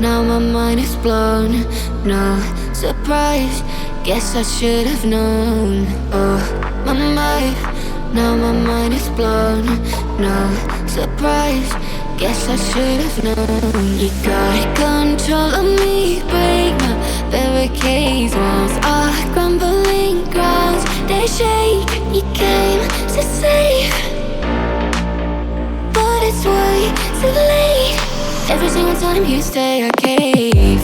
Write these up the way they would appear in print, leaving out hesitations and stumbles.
now my mind is blown. No surprise, guess I should have known. Oh, my mind, now my mind is blown. No surprise, guess I should have known. You got control of me, break my barricades. Walls are crumbling grounds, they shake. You came to save, but it's way too late. Every single time you stay, I cave.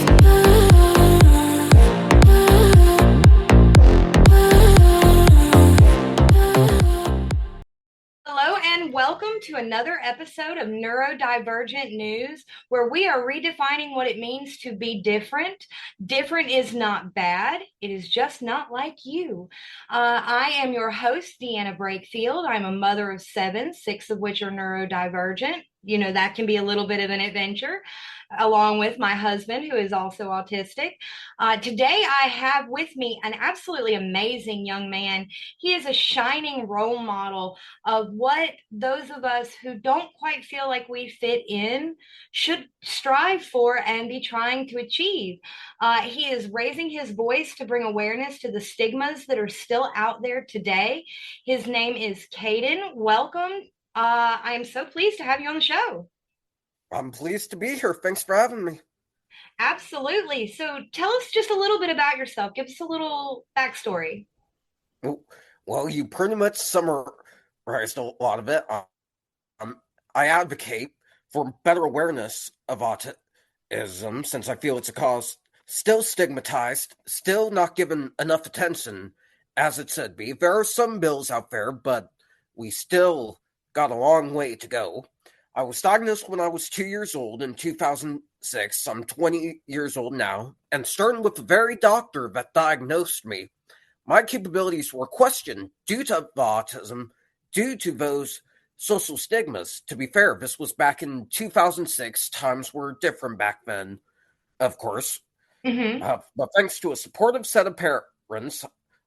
Hello and welcome to another episode of Neurodivergent News, where we are redefining what it means to be different. Different is not bad. It is just not like you. I am your host, Deanna Brakefield. I'm a mother of 7, 6 of which are neurodivergent. You know, that can be a little bit of an adventure, along with my husband, who is also autistic. Today, I have with me an absolutely amazing young man. He is a shining role model of what those of us who don't quite feel like we fit in should strive for and be trying to achieve. He is raising his voice to bring awareness to the stigmas that are still out there today. His name is Kadin. Welcome. I am so pleased to have you on the show. I'm pleased to be here. Thanks for having me. Absolutely. So tell us just a little bit about yourself. Give us a little backstory. Well, you pretty much summarized a lot of it. I advocate for better awareness of autism since I feel it's a cause still stigmatized, still not given enough attention as it should be. There are some bills out there, but we still got a long way to go. I was diagnosed when I was 2 years old in 2006. I'm 20 years old now, and starting with the very doctor that diagnosed me, my capabilities were questioned due to autism, due to those social stigmas. To be fair, this was back in 2006. Times were different back then, of course. But thanks to a supportive set of parents,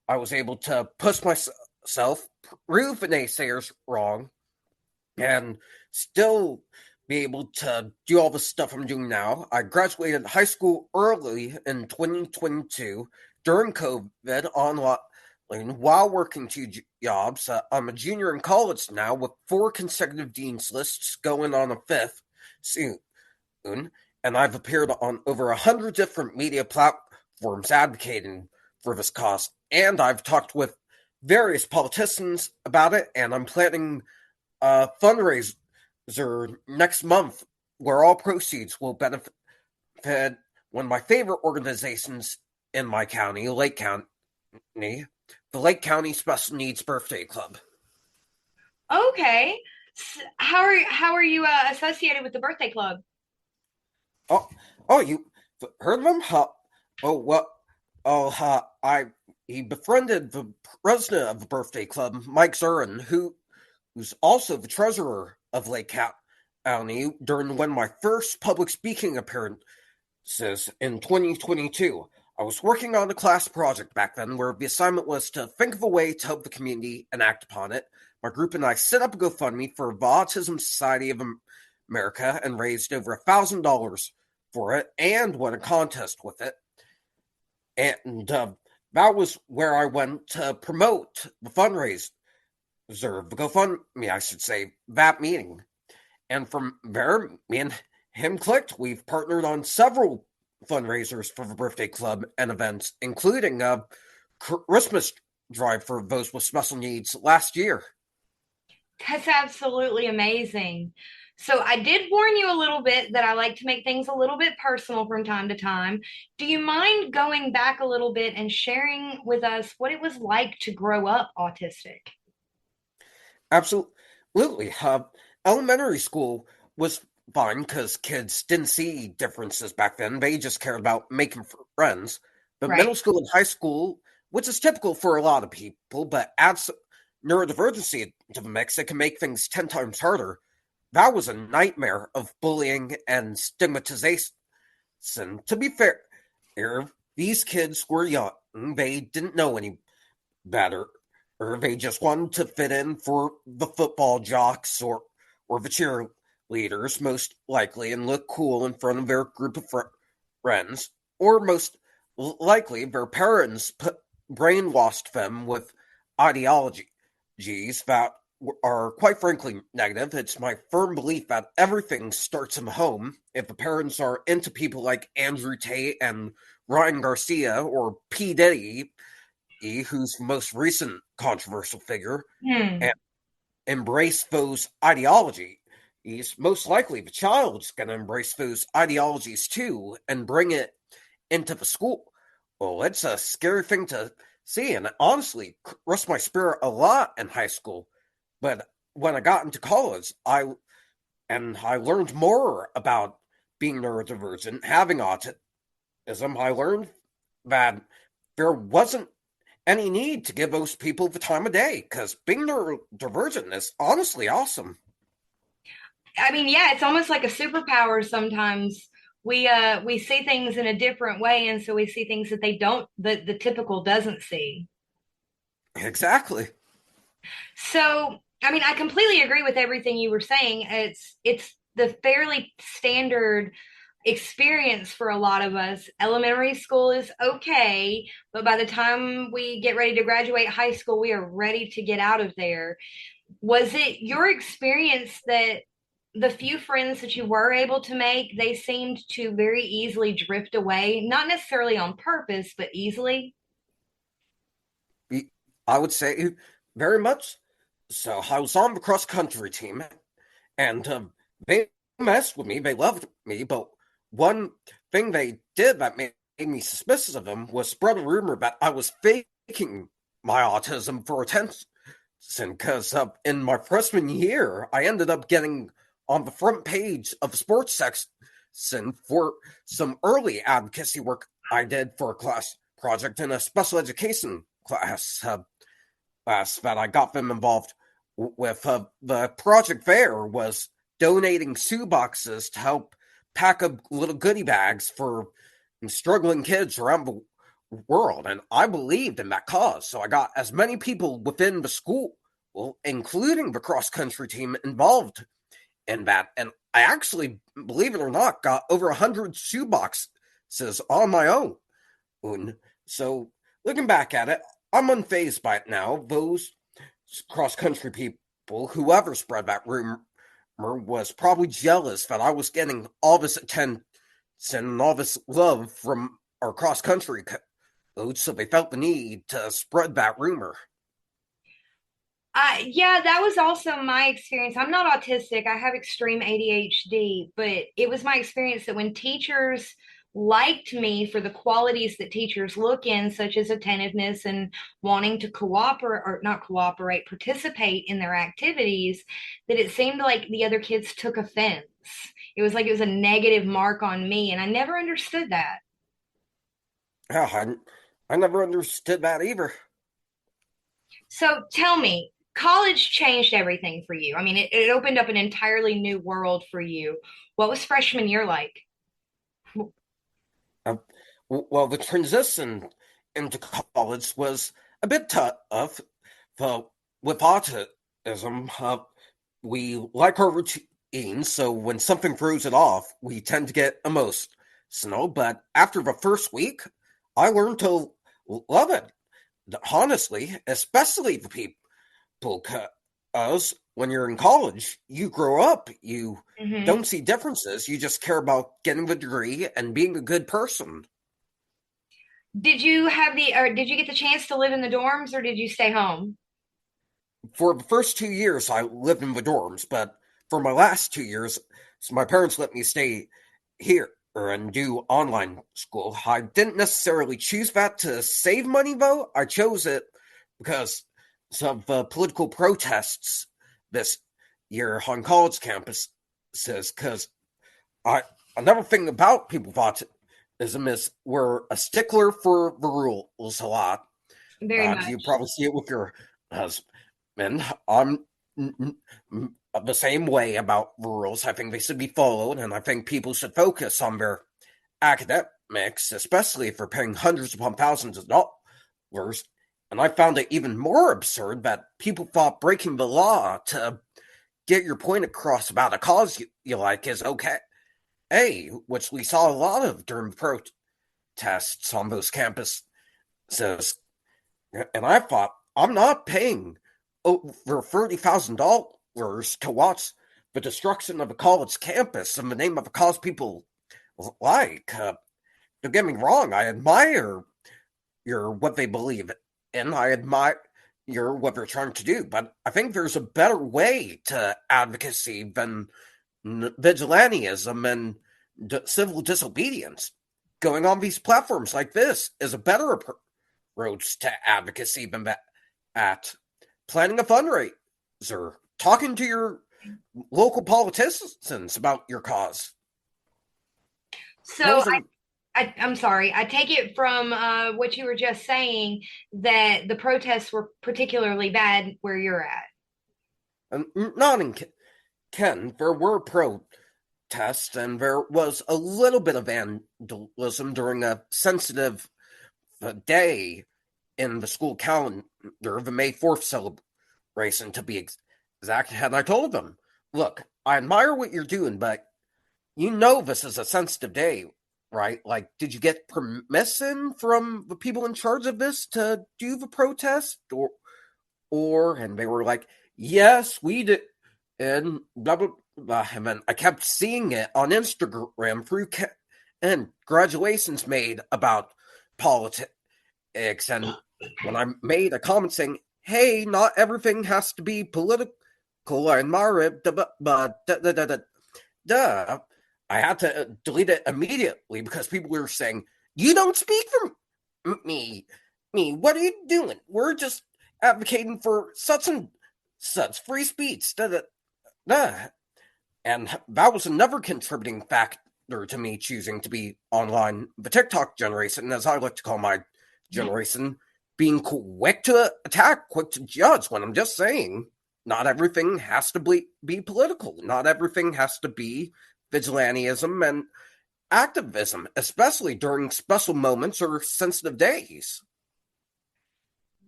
I was able to push myself, prove the naysayers wrong, and still be able to do all the stuff I'm doing now. I graduated high school early in 2022 during COVID online while working 2 jobs. I'm a junior in college now with 4 consecutive dean's lists going on a 5th soon. And I've appeared on over 100 different media platforms advocating for this cause. And I've talked with various politicians about it, and I'm planning a fundraiser next month where all proceeds will benefit one of my favorite organizations in my county, Lake County, the Lake County Special Needs Birthday Club. Okay. How are you associated with the birthday club? You heard of him? He befriended the president of the birthday club, Mike Zurin, who's also the treasurer of Lake County during one of my first public speaking appearances in 2022. I was working on a class project back then where the assignment was to think of a way to help the community and act upon it. My group and I set up a GoFundMe for the Autism Society of America and raised over $1,000 for it and won a contest with it. And that was where I went to promote the fundraiser, the GoFundMe, I should say, that meeting. And from there, me and him clicked. We've partnered on several fundraisers for the birthday club and events, including a Christmas drive for those with special needs last year. That's absolutely amazing. So I did warn you a little bit that I like to make things a little bit personal from time to time. Do you mind going back a little bit and sharing with us what it was like to grow up autistic? Absolutely. Elementary school was fine because kids didn't see differences back then. They just cared about making friends. But Right. middle school and high school, which is typical for a lot of people, but adds neurodivergency to the mix, it can make things 10 times harder. That was a nightmare of bullying and stigmatization. To be fair, these kids were young. They didn't know any better. Or they just wanted to fit in for the football jocks or the cheerleaders, most likely, and look cool in front of their group of friends, or most likely their parents brainwashed them with ideologies that are quite frankly negative. It's my firm belief that everything starts in the home. If the parents are into people like Andrew Tate and Ryan Garcia or P. Diddy, who's the most recent controversial figure, Hmm. and embrace those ideologies, most likely the child's going to embrace those ideologies too and bring it into the school. Well, it's a scary thing to see, and it honestly crushed my spirit a lot in high school. But when I got into college, I learned more about being neurodivergent, having autism. I learned that there wasn't any need to give those people the time of day because being neurodivergent is honestly awesome. I mean, yeah, it's almost like a superpower sometimes. We see things in a different way, and so we see things that they don't the typical doesn't see. Exactly. So, I mean, I completely agree with everything you were saying. It's the fairly standard experience for a lot of us. Elementary school is okay, but by the time we get ready to graduate high school, we are ready to get out of there. Was it your experience that the few friends that you were able to make, they seemed to very easily drift away, not necessarily on purpose, but easily? I would say very much. So I was on the cross country team, and they messed with me. They loved me, but one thing they did that made me suspicious of them was spread a rumor that I was faking my autism for attention. Because in my freshman year, I ended up getting on the front page of the sports section for some early advocacy work I did for a class project in a special education class that I got them involved with. The project there was donating shoe boxes to help pack up little goodie bags for struggling kids around the world. And I believed in that cause. So I got as many people within the school, well, including the cross country team, involved in that. And I actually, believe it or not, got over 100 shoe boxes on my own. So looking back at it, I'm unfazed by it now. Those cross country people, whoever spread that rumor, was probably jealous that I was getting all this attention and all this love from our cross country coach, so they felt the need to spread that rumor. Yeah, that was also my experience. I'm not autistic. I have extreme ADHD, but it was my experience that when teachers liked me for the qualities that teachers look in, such as attentiveness and wanting to cooperate or not cooperate, participate in their activities, that it seemed like the other kids took offense. It was like it was a negative mark on me, and I never understood that. Yeah, I never understood that either. So tell me, college changed everything for you. I mean, it opened up an entirely new world for you. What was freshman year like? Uh, well, the transition into college was a bit tough. So with autism, we like our routine, so when something throws it off, we tend to get emotional. But after the first week, I learned to love it. Honestly, especially the people, because when you're in college, you grow up, you Hmm. don't see differences, you just care about getting the degree and being a good person. Did you have the, or did you get the chance to live in the dorms or did you stay home? For the first 2 years, I lived in the dorms, but for my last 2 years, so my parents let me stay here and do online school. I didn't necessarily choose that to save money, though. I chose it because of the political protests this year on college campuses. Because I another thing about people with autism is we're a stickler for the rules a lot. Very You much. probably see it with your husband. I'm the same way about rules. I think they should be followed, and I think people should focus on their academics, especially if they're paying hundreds upon thousands of dollars. And I found it even more absurd that people thought breaking the law to get your point across about a cause you like is okay. which we saw a lot of during protests on those campuses. And I thought, I'm not paying over $30,000 to watch the destruction of a college campus in the name of a cause people like. Don't get me wrong, I admire what they believe in. I admire what they're trying to do, but I think there's a better way to advocacy than vigilantism and civil disobedience. Going on these platforms like this is a better approach to advocacy than that. At planning a fundraiser, talking to your local politicians about your cause. So I'm sorry. I take it from what you were just saying that the protests were particularly bad where you're at. Not in Ken. There were protests, and there was a little bit of vandalism during a sensitive day in the school calendar, the May 4th celebration, to be exact. And I told them, look, I admire what you're doing, but you know this is a sensitive day, right? Like, did you get permission from the people in charge of this to do the protest? And they were like, yes, we did. And blah, blah, blah. And then I kept seeing it on Instagram through and graduations made about politics. And when I made a comment saying, hey, not everything has to be political, I admire it, but I had to delete it immediately because people were saying, you don't speak for me. What are you doing? We're just advocating for such and such free speech. And that was another contributing factor to me choosing to be online. The TikTok generation, as I like to call my generation, being quick to attack, quick to judge, when I'm just saying not everything has to be political. Not everything has to be vigilantism and activism, especially during special moments or sensitive days.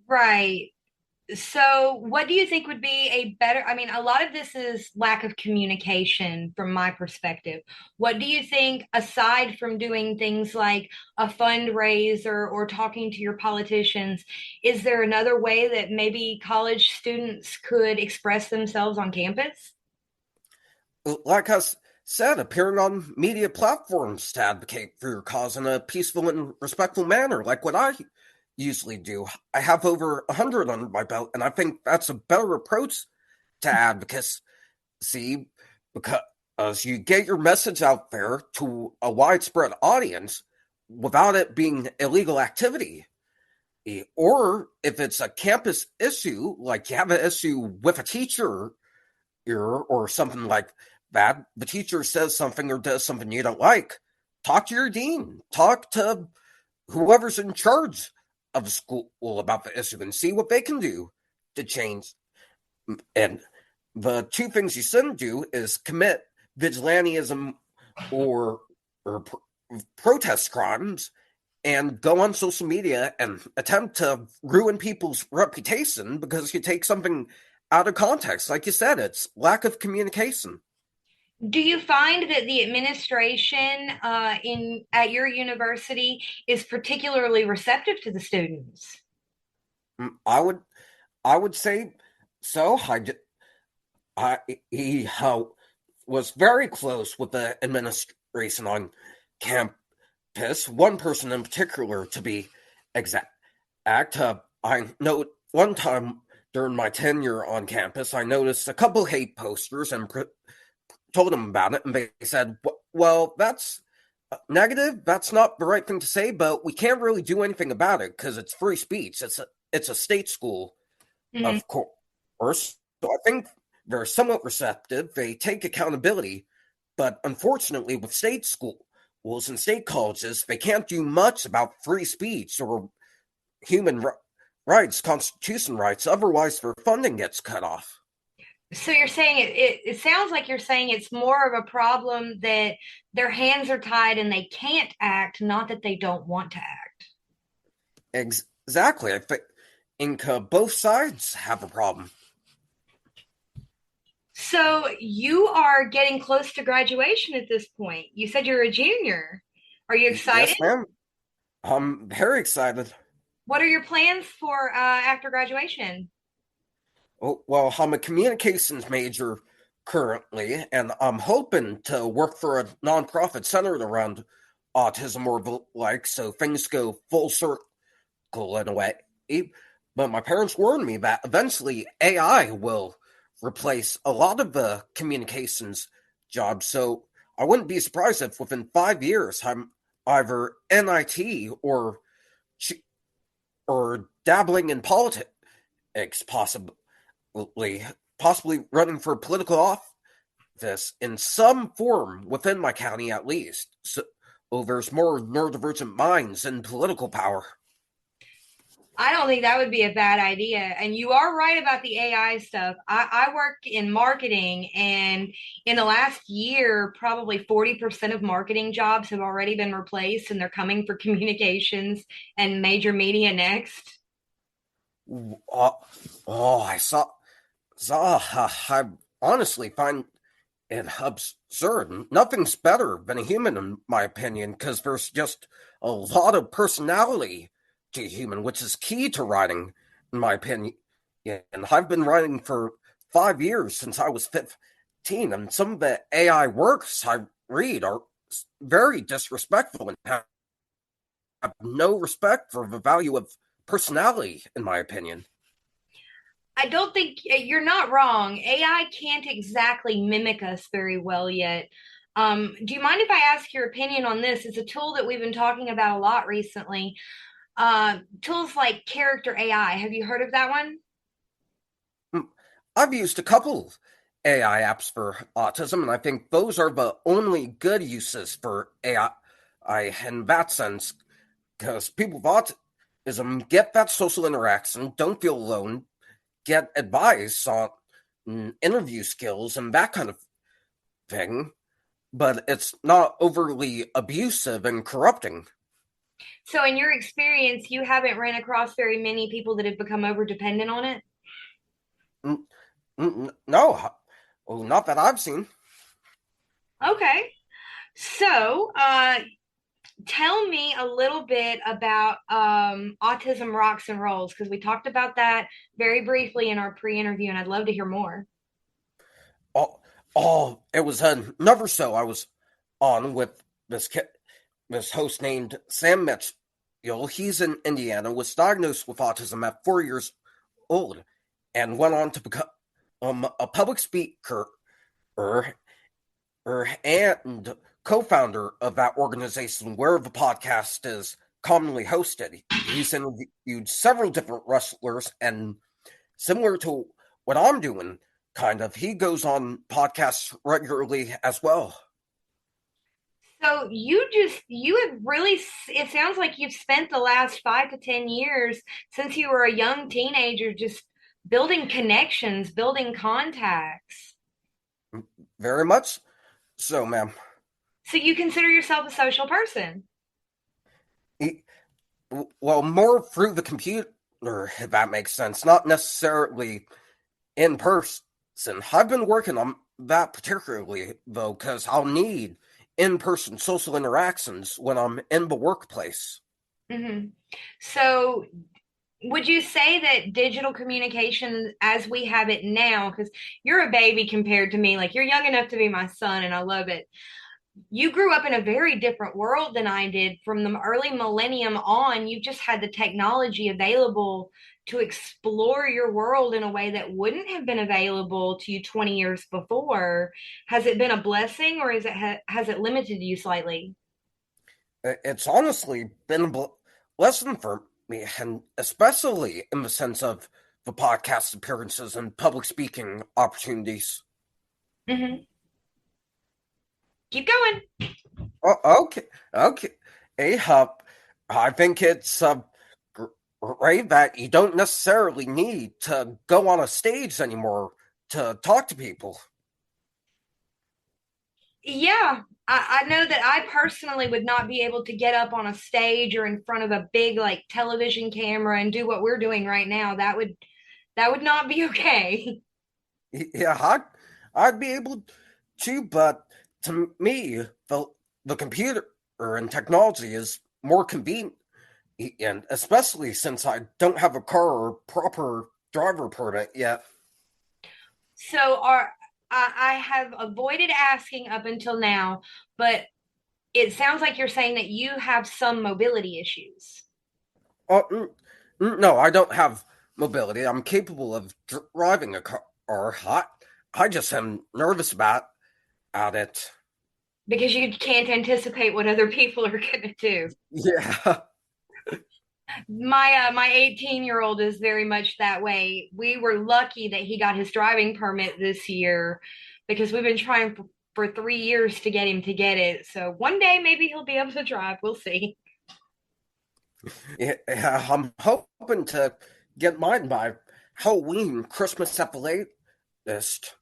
Right. So, what do you think would be a better? I mean, a lot of this is lack of communication from my perspective. What do you think, aside from doing things like a fundraiser or talking to your politicians, is there another way that maybe college students could express themselves on campus? Like I said, appearing on media platforms to advocate for your cause in a peaceful and respectful manner, like what I usually do. I have over 100 under my belt, and I think that's a better approach to advocacy because you get your message out there to a widespread audience without it being illegal activity. Or if it's a campus issue, like you have an issue with a teacher or something like that, the teacher says something or does something you don't like, talk to your dean, talk to whoever's in charge of the school about the issue and see what they can do to change. And the two things you shouldn't do is commit vigilantism or protest crimes and go on social media and attempt to ruin people's reputation because you take something out of context. Like you said, it's lack of communication. Do you find that the administration at your university is particularly receptive to the students? I would say so. He was very close with the administration on campus. One person in particular, to be exact. I know one time during my tenure on campus, I noticed a couple hate posters and told them about it, and they said, well, that's negative. That's not the right thing to say, but we can't really do anything about it because it's free speech. It's a state school, of course. So I think they're somewhat receptive. They take accountability, but unfortunately, with state schools and state colleges, they can't do much about free speech or human rights, constitution rights. Otherwise, their funding gets cut off. So you're saying it sounds like you're saying it's more of a problem that their hands are tied and they can't act, not that they don't want to act. Exactly. I think both sides have a problem. So you are getting close to graduation at this point. You said you're a junior. Are you excited? Yes, ma'am. I'm very excited. What are your plans for after graduation? Oh, well, I'm a communications major currently, and I'm hoping to work for a nonprofit centered around autism or the like, so things go full circle in a way. But my parents warned me that eventually AI will replace a lot of the communications jobs, so I wouldn't be surprised if within 5 years I'm either NIT or dabbling in politics, possibly possibly running for political office in some form within my county at least. So there's more neurodivergent minds in political power. I don't think that would be a bad idea. And you are right about the AI stuff. I work in marketing, and in the last year, probably 40% of marketing jobs have already been replaced, and they're coming for communications and major media next. Oh, oh I saw I honestly find it absurd. Nothing's better than a human, in my opinion, because there's just a lot of personality to a human, which is key to writing, in my opinion. And I've been writing for 5 years since I was 15, and some of the AI works I read are very disrespectful and have no respect for the value of personality, in my opinion. I don't think you're not wrong. AI can't exactly mimic us very well yet. Do you mind if I ask your opinion on this? It's a tool that we've been talking about a lot recently. Tools like Character AI. Have you heard of that one? Hmm. I've used a couple AI apps for autism, and I think those are the only good uses for AI in that sense, because people with autism get that social interaction, don't feel alone, get advice on interview skills and that kind of thing, but it's not overly abusive and corrupting. So, in your experience, you haven't ran across very many people that have become over dependent on it? No, well, not that I've seen. Okay. So, tell me a little bit about autism rocks and rolls, because we talked about that very briefly in our pre-interview, and I'd love to hear more. Oh, oh, it was another show I was on with this host named Sam Mitchell. He's in Indiana, was diagnosed with autism at 4 years old, and went on to become a public speaker and co-founder of that organization where the podcast is commonly hosted. He's interviewed several different wrestlers, and similar to what I'm doing, kind of, he goes on podcasts regularly as well. So you have really, it sounds like you've spent the last 5 to 10 years since you were a young teenager just building connections, building contacts. Very much so, ma'am. So you consider yourself a social person. He, well, more through the computer, if that makes sense, not necessarily in person. I've been working on that particularly, though, because I'll need in person social interactions when I'm in the workplace. Hmm. So would you say that digital communication as we have it now, because you're a baby compared to me, like you're young enough to be my son and I love it. You grew up in a very different world than I did. From the early millennium on, you just had the technology available to explore your world in a way that wouldn't have been available to you 20 years before. Has it been a blessing, or has it limited you slightly? It's honestly been a lesson for me, and especially in the sense of the podcast appearances and public speaking opportunities. Hmm. Keep going. Oh, okay, okay. Hey, I think it's great that you don't necessarily need to go on a stage anymore to talk to people. Yeah, I know that I personally would not be able to get up on a stage or in front of a big like television camera and do what we're doing right now. That would not be okay. Yeah, I'd be able to, but to me, the computer and technology is more convenient, and especially since I don't have a car or proper driver permit yet. So I have avoided asking up until now, but it sounds like you're saying that you have some mobility issues. Oh, no, I don't have mobility. I'm capable of driving a car. I just am nervous about it. Because you can't anticipate what other people are going to do. Yeah. My 18-year-old is very much that way. We were lucky that he got his driving permit this year because we've been trying for 3 years to get him to get it. So one day maybe he'll be able to drive. We'll see. Yeah, I'm hoping to get mine by Halloween, Christmas at the latest.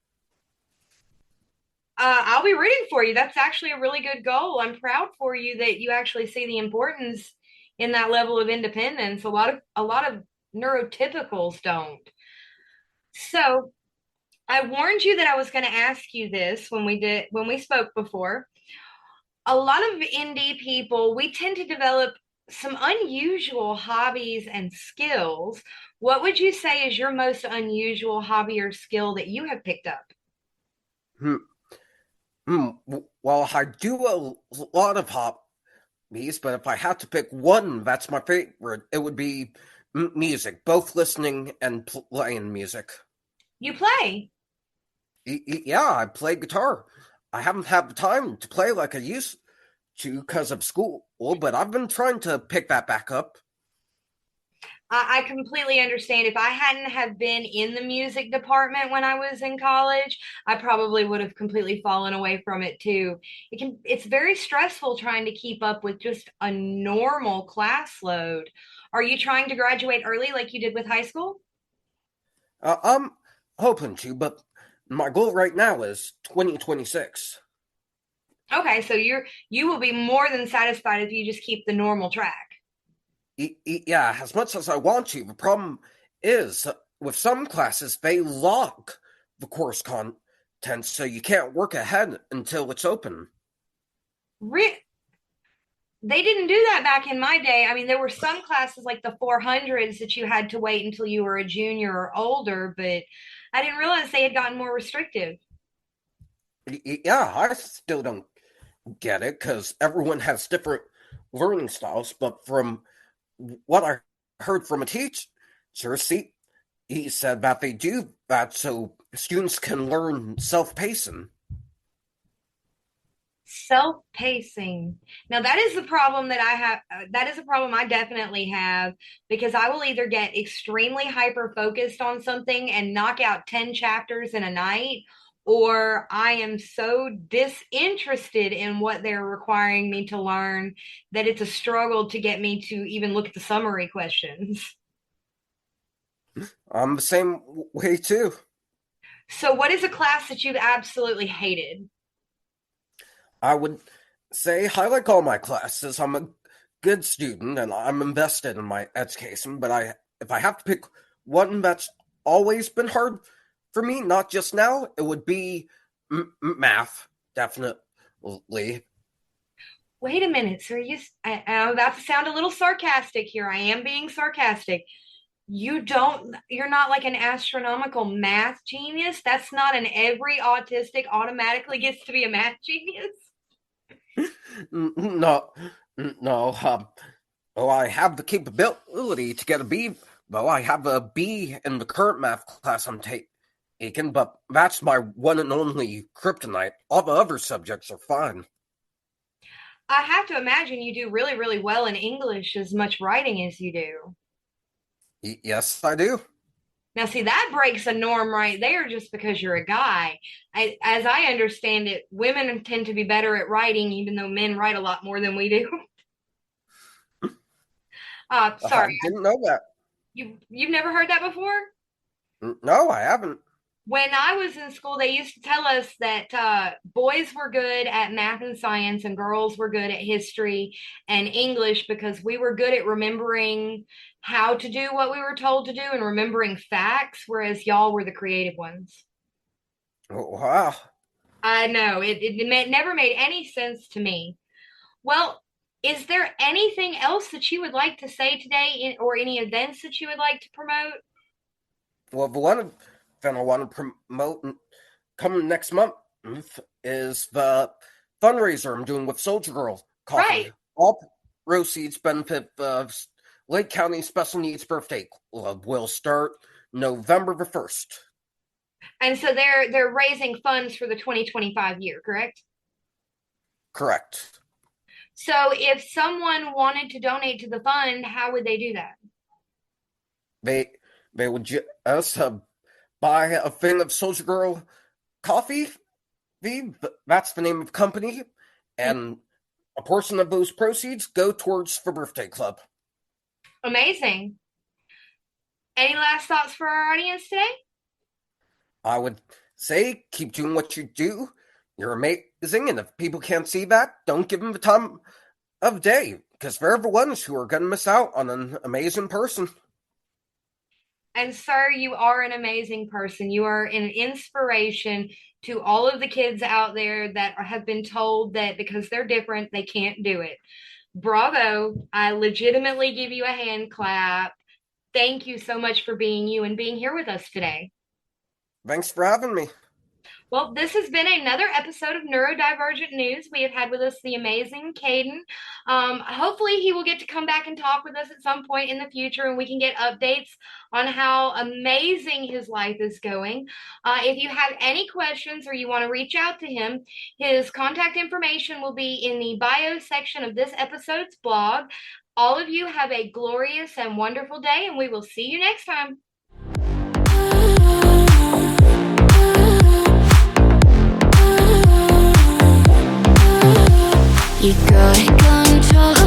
I'll be rooting for you. That's actually a really good goal. I'm proud for you that you actually see the importance in that level of independence. A lot of neurotypicals don't. So I warned you that I was going to ask you this when we spoke before. A lot of indie people, we tend to develop some unusual hobbies and skills. What would you say is your most unusual hobby or skill that you have picked up? Hmm. Well, I do a lot of hobbies, but if I had to pick one that's my favorite, it would be music, both listening and playing music. You play. Yeah, I play guitar. I haven't had the time to play like I used to because of school, but I've been trying to pick that back up. I completely understand. If I hadn't have been in the music department when I was in college, I probably would have completely fallen away from it too. It's very stressful trying to keep up with just a normal class load. Are you trying to graduate early like you did with high school? I'm hoping to, but my goal right now is 2026. Okay, so you will be more than satisfied if you just keep the normal track. Yeah, as much as I want to, the problem is with some classes, they lock the course content so you can't work ahead until it's open. Re- they didn't do that back in my day. I mean, there were some classes like the 400s that you had to wait until you were a junior or older, but I didn't realize they had gotten more restrictive. Yeah, I still don't get it because everyone has different learning styles, but from what I heard from a teacher, see, he said that they do that so students can learn self-pacing. Self-pacing. Now that is the problem that I have. That is a problem I definitely have because I will either get extremely hyper focused on something and knock out 10 chapters in a night, or I am so disinterested in what they're requiring me to learn that it's a struggle to get me to even look at the summary questions. I'm the same way too. So, what is a class that you've absolutely hated? I would say I like all my classes. I'm a good student and I'm invested in my education, but I if I have to pick one that's always been hard for me, not just now, it would be math, definitely. Wait a minute, sir. I'm about to sound a little sarcastic here. I am being sarcastic. You're not like an astronomical math genius. That's not an every autistic automatically gets to be a math genius. No, no. Oh, I have the capability to get a B. Though I have a B in the current math class I'm taking, but that's my one and only kryptonite. All the other subjects are fine. I have to imagine you do really, really well in English as much writing as you do. Yes, I do. Now, see, that breaks a norm right there just because you're a guy. As I understand it, women tend to be better at writing, even though men write a lot more than we do. I Sorry, didn't know that. you've never heard that before? No, I haven't. When I was in school, they used to tell us that boys were good at math and science, and girls were good at history and English because we were good at remembering how to do what we were told to do and remembering facts, whereas y'all were the creative ones. Oh, wow. I know it never made any sense to me. Well, is there anything else that you would like to say today, or any events that you would like to promote? Well, the one thing I want to promote coming next month is the fundraiser I'm doing with Soldier Girl Coffee. Right. All proceeds benefit the Lake County Special Needs Birthday Club. Will start November the 1st. And so they're raising funds for the 2025 year, correct? Correct. So if someone wanted to donate to the fund, how would they do that? They they would just buy a thing of Soldier Girl Coffee. That's the name of the company, and a portion of those proceeds go towards the birthday club. Amazing. Any last thoughts for our audience today? I would say keep doing what you do. You're amazing, and if people can't see that, don't give them the time of day, because they're the ones who are going to miss out on an amazing person. And sir, you are an amazing person. You are an inspiration to all of the kids out there that have been told that because they're different, they can't do it. Bravo. I legitimately give you a hand clap. Thank you so much for being you and being here with us today. Thanks for having me. Well, this has been another episode of Neurodivergent News. We have had with us the amazing Kadin. Hopefully, he will get to come back and talk with us at some point in the future, and we can get updates on how amazing his life is going. If you have any questions or you want to reach out to him, his contact information will be in the bio section of this episode's blog. All of you have a glorious and wonderful day, and we will see you next time. You got control.